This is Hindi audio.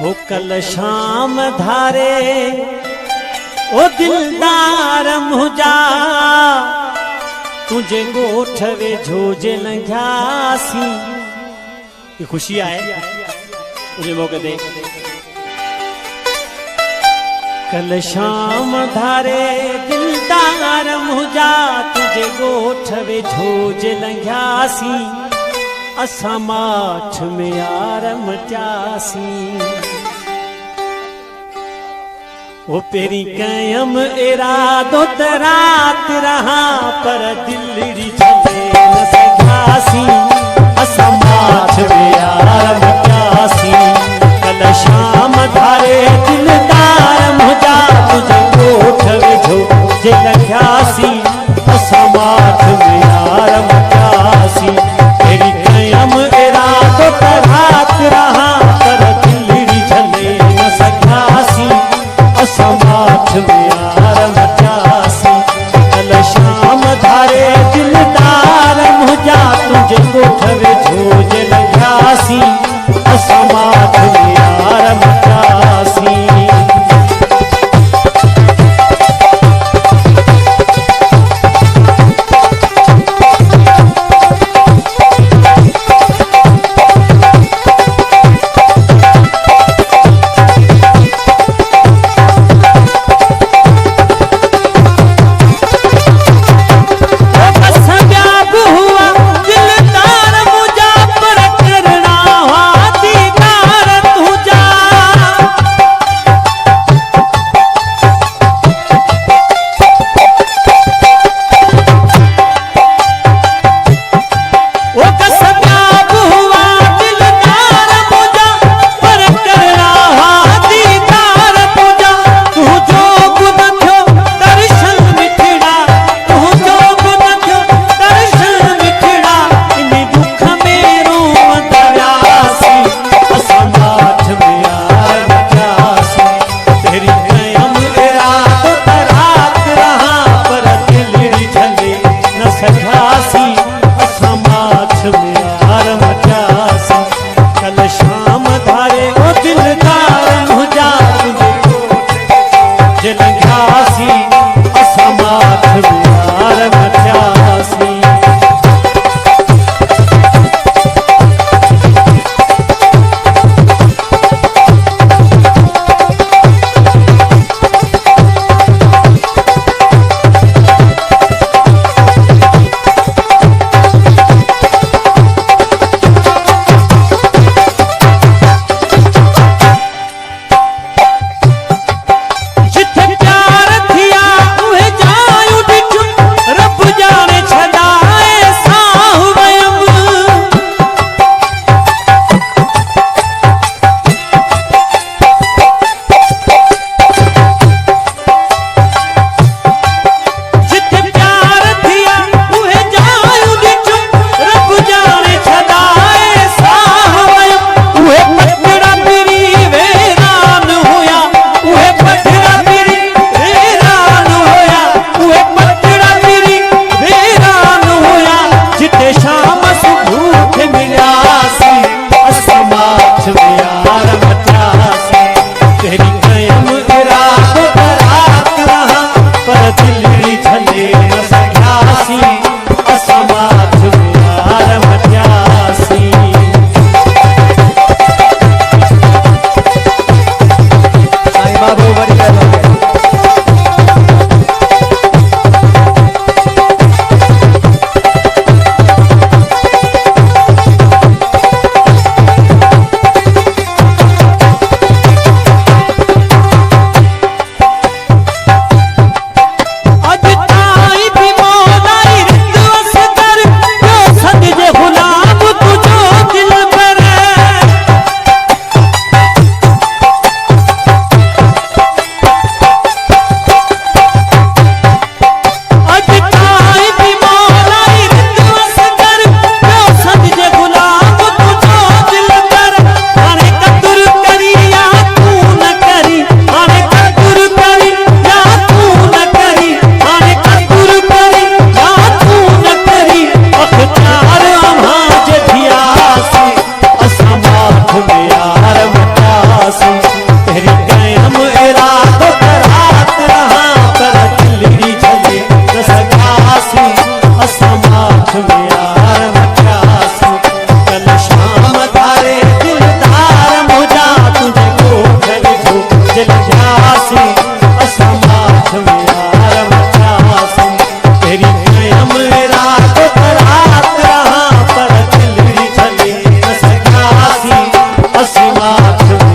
वो कल शाम धारे ओ दिलदार मुझा तुझे गोठ वे झोजे लंघ्यासी। ये खुशी आए मुझे मौके दे। कल शाम धारे दिलदार मुझा तुझे गोठ वे झोजे लंघ्यासी। असां माठ में यार मचासी। वो पेरी कयम इरादो त रात रहा पर दिलड़ी चले न सघासी। असां माठ में यार मचासी। कल शाम धारे दिलदार मुझा तुझे गोठ वे झोजे लंघ्यासी। असां माठ में यार मचासी। पेरी कयम इरादो त रात रहा पर दिलड़ी चले न सघासी। असां माठ में यार मचासी। कल शाम धारे दिलदार मुझा तुझे गोठ वे झोजे लंघ्यासी। असां माठ में यार मचासी। तू में यार मचासी कल शाम थारे दिलदार मुझा तुझे कोठरी झूझ लॻियासी असां माथ में यार मचासी तेरी कयम रात रात रहा पर दिल छले न सकियासी असीं माथ